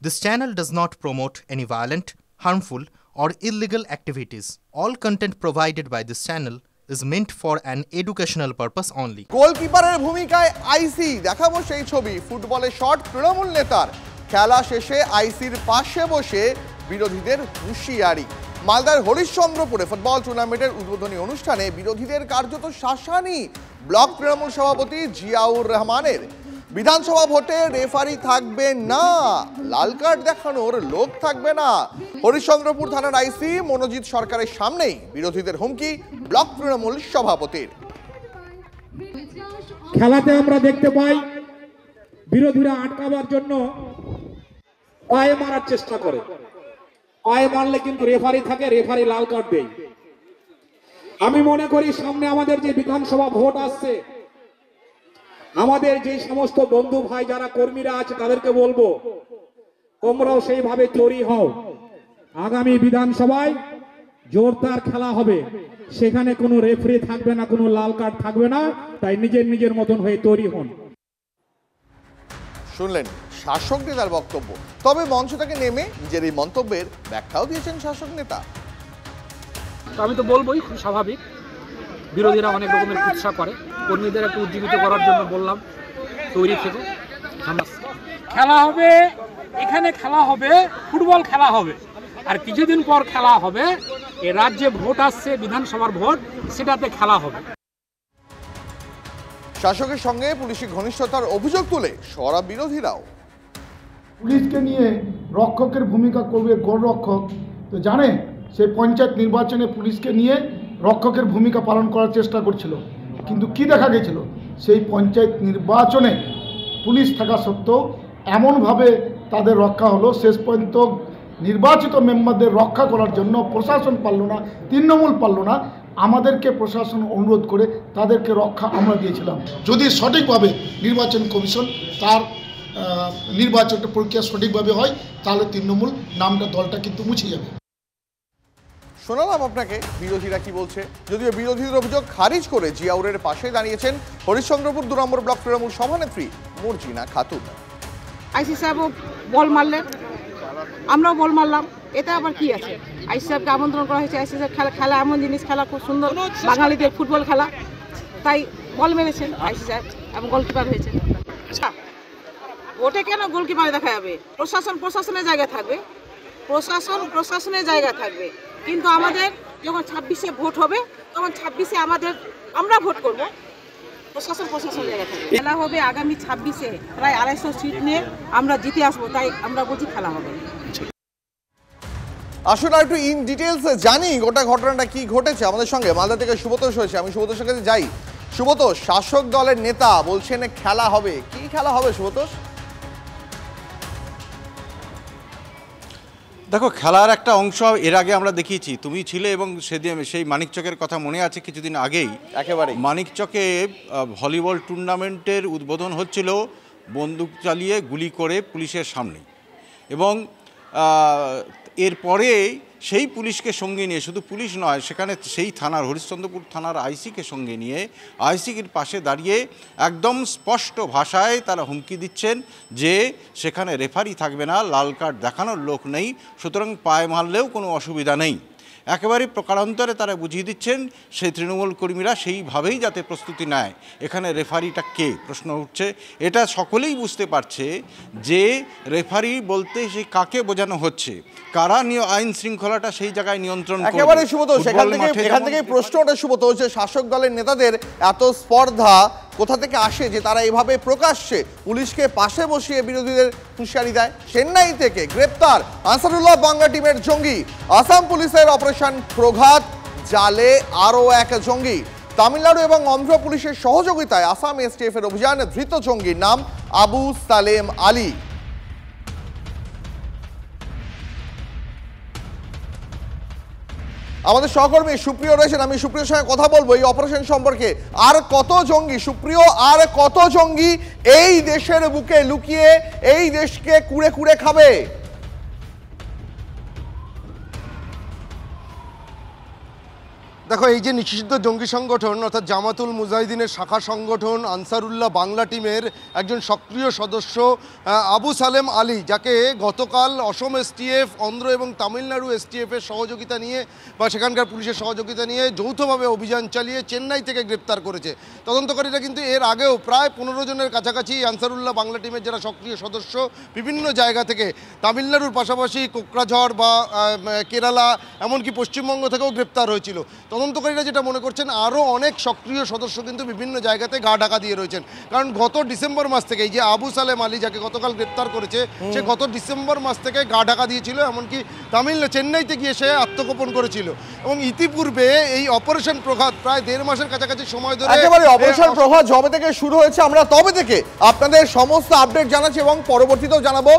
This channel does not promote any violent, harmful, or illegal activities. All content provided by this channel is meant for an educational purpose only. গোলকিপারের ভূমিকায় আইসি দেখাবো সেই ছবি। ফুটবলে shot Trinamool নেতার, খেলা শেষে আইসির পাশে বসে বিরোধীদের হুঁশিয়ারি। মালদার হরিশ্চন্দ্রপুরে ফুটবল টুর্নামেন্টের উদ্বোধনী অনুষ্ঠানে বিরোধীদের কার্যত শাসানি ব্লক তৃণমূল সভাপতি জিয়াউর রহমানের। বিধানসভা ভোটে রেফারি থাকবে না, লাল কার্ড দেখানোর লোক থাকবে না। হরিশ্চন্দ্রপুর থানার আইসি মনোজিৎ সরকারের সামনেই বিরোধীদের হুমকি ব্লক তৃণমূল সভাপতির। খেলাতে আমরা দেখতে পাই বিরোধীরা আটকাবার জন্য পায়ে মারার চেষ্টা করে, পায়ে মারলে কিন্তু রেফারি থাকে, রেফারি লাল কার্ড দেয়। আমি মনে করি সামনে আমাদের যে বিধানসভা ভোট আসছে, আমাদের যে সমস্ত বন্ধু ভাই যারা কর্মীরা আছে তাদেরকে বলবো তোমরাও সেইভাবে তৈরি হও। আগামী বিধানসভায় জোরদার খেলা হবে, সেখানে কোনো রেফারি থাকবে না, কোনো লাল কার্ড থাকবে না, তাই নিজের মতন হয়ে তৈরি হন। শুনলেন শাসক নেতার বক্তব্য, তবে মঞ্চ থেকে নেমে নিজের এই মন্তব্যের ব্যাখ্যাও দিয়েছেন শাসক নেতা। আমি তো বলবোই খুব স্বাভাবিক, বিরোধীরা অনেক রকমের কুৎসা করে, কর্মীদের একটু উজ্জীবিত করার জন্য বললাম তৈরি থেকে খেলা হবে। এখানে খেলা হবে, ফুটবল খেলা হবে, আর কিছুদিন পর খেলা হবে এ রাজ্যে ভোট আসছে, বিধানসভার ভোট, সেটাতে খেলা হবে। শাসকের সঙ্গে পুলিশি ঘনিষ্ঠতার অভিযোগ তুলে সরা বিরোধীরাও। পুলিশকে নিয়ে রক্ষকের ভূমিকা করবে গোলরক্ষক, তো জানে সেই পঞ্চায়েত নির্বাচনে পুলিশকে নিয়ে রক্ষকের ভূমিকা পালন করার চেষ্টা করছিল, কিন্তু কি দেখা গেছিল সেই পঞ্চায়েত নির্বাচনে পুলিশ থাকা সত্ত্বেও এমনভাবে তাদের রক্ষা হলো, শেষ পর্যন্ত নির্বাচিত মেম্বারদের রক্ষা করার জন্য প্রশাসন পারল না, তৃণমূল পারল না। আমাদেরকে প্রশাসন অনুরোধ করে তাদেরকে রক্ষা আমরা দিয়েছিলাম। যদি সঠিকভাবে নির্বাচন কমিশন তার নির্বাচনটা প্রক্রিয়া সঠিকভাবে হয়, তাহলে তৃণমূল নামটা দলটা কিন্তু মুছে যাবে। শোনালাম আপনাকে বিরোধীরা কি বলছে। যদিও বিরোধীদের অভিযোগ খারিজ করে জিয়াউরের পাশে দাঁড়িয়েছেন হরিশ্চন্দ্রপুর 2 নম্বর ব্লক তৃণমূল সভানেত্রী মর্জিনা খাতুন। আইসি সাহেবও বল মারলেন, আমরাও বল মারলাম, এতে আবার কি আছে? আইসি সাহেবকে আমন্ত্রণ করা হয়েছে, আইসি সাহেব খেলা এমন জিনিস, খেলা খুব সুন্দর, বাঙালিদের ফুটবল খেলা, তাই বল মেরেছেন আইসি সাহেব এবং গোলকিপার হয়েছে। আচ্ছা, ওটা কেন গোলকিপারে দেখা যাবে? প্রশাসনের জায়গায় থাকবে, প্রশাসনের জায়গা থাকবে, কিন্তু আমাদের যখন 26-এ ভোট হবে, তখন 26-এ আমরা ভোট করব, প্রশাসন জায়গা থাকবে। খেলা হবে আগামী 26-এ, প্রায় 250 সিট নিয়ে আমরা জিতে আসবো, তাই আমরা বলছি খেলা হবে। আসলে একটু ইন ডিটেলস জানি গোটা ঘটনাটা কি ঘটেছে। আমাদের সঙ্গে মালদা থেকে সুব্রত হয়েছে, আমি সুব্রতর কাছে যাই। সুব্রত, শাসক দলের নেতা বলছেন খেলা হবে, কি খেলা হবে সুব্রত? দেখো, খেলার একটা অংশ এর আগে আমরা দেখিয়েছি, তুমি ছিলে এবং সেদিন সেই মানিকচকের কথা মনে আছে কিছুদিন আগেই। একেবারে মানিকচকে ভলিবল টুর্নামেন্টের উদ্বোধন হচ্ছিল বন্দুক চালিয়ে গুলি করে পুলিশের সামনে, এবং এরপরে সেই পুলিশকে সঙ্গে নিয়ে, শুধু পুলিশ নয়, সেখানে সেই থানার হরিশ্চন্দ্রপুর থানার আইসিকে সঙ্গে নিয়ে আইসির পাশে দাঁড়িয়ে একদম স্পষ্ট ভাষায় তারা হুমকি দিচ্ছেন যে সেখানে রেফারি থাকবে না, লাল কার্ড দেখানোর লোক নেই, সুতরাং পায়ে মারলেও কোনো অসুবিধা নেই। একেবারে প্রকারান্তরে তারা বুঝিয়ে দিচ্ছেন সেই তৃণমূল কর্মীরা সেইভাবেই যাতে প্রস্তুতি নেয়। এখানে রেফারিটা কে প্রশ্ন উঠছে, এটা সকলেই বুঝতে পারছে যে রেফারি বলতে সেই কাকে বোঝানো হচ্ছে, কারা আইন শৃঙ্খলাটা সেই জায়গায় নিয়ন্ত্রণ করবে। একেবারে সুব্রত, এখান থেকে প্রশ্নটা সুব্রত হচ্ছে শাসক দলের নেতাদের এত স্পর্ধা কোথা থেকে আসে যে তারা এভাবে প্রকাশ্যে পুলিশকে পাশে বসিয়ে বিরোধীদের হুঁশিয়ারি দেয়? চেন্নাই থেকে গ্রেপ্তার আনসারুল্লাহ বাংলা টিমের জঙ্গি, আসাম পুলিশের অপারেশন প্রঘাত জালে আরও এক জঙ্গি। তামিলনাড়ু এবং অন্ধ্র পুলিশের সহযোগিতায় আসাম এসটিএফ এর অভিযানে ধৃত জঙ্গির নাম আবু সালেম আলী। আমাদের সহকর্মী সুপ্রিয় রয়েছেন, আমি সুপ্রিয়র সঙ্গে কথা বলবো এই অপারেশন সম্পর্কে। আর কত জঙ্গি সুপ্রিয়, আর কত জঙ্গি এই দেশের বুকে লুকিয়ে এই দেশকে কুড়ে কুড়ে খাবে? দেখো, এই যে নিষিদ্ধ জঙ্গি সংগঠন অর্থাৎ জামাতুল মুজাহিদিনের শাখা সংগঠন আনসারুল্লাহ বাংলা টিমের একজন সক্রিয় সদস্য আবু সালেম আলী, যাকে গতকাল অসম এসটিএফ, অন্ধ্র এবং তামিলনাড়ু এসটিএফের সহযোগিতা নিয়ে বা সেখানকার পুলিশের সহযোগিতা নিয়ে যৌথভাবে অভিযান চালিয়ে চেন্নাই থেকে গ্রেপ্তার করেছে। তদন্তকারীরা কিন্তু এর আগেও প্রায় 15 জনের কাছাকাছি আনসারুল্লাহ বাংলা টিমের যারা সক্রিয় সদস্য বিভিন্ন জায়গা থেকে, তামিলনাড়ুর পাশাপাশি কোকরাঝড় বা কেরালা এমনকি পশ্চিমবঙ্গ থেকেও গ্রেপ্তার হয়েছিল। তদন্তকারীরা যেটা মনে করছেন আরও অনেক সক্রিয় সদস্য কিন্তু বিভিন্ন জায়গাতে গা ঢাকা দিয়ে রয়েছেন, কারণ গত ডিসেম্বর মাস থেকে এই যে আবু সালেম আলী যাকে গতকাল গ্রেপ্তার করেছে, সে গত ডিসেম্বর মাস থেকে গা ঢাকা দিয়েছিল, এমনকি চেন্নাইতে গিয়ে সে আত্মগোপন করেছিল। এবং ইতিপূর্বে এই অপারেশন প্রভাত প্রায় 1.5 মাসের কাছাকাছি সময় ধরে একেবারে অপারেশন প্রভাত যবে থেকে শুরু হয়েছে আমরা তবে থেকে আপনাদের সমস্ত আপডেট জানাচ্ছি এবং পরবর্তীতেও জানাবো।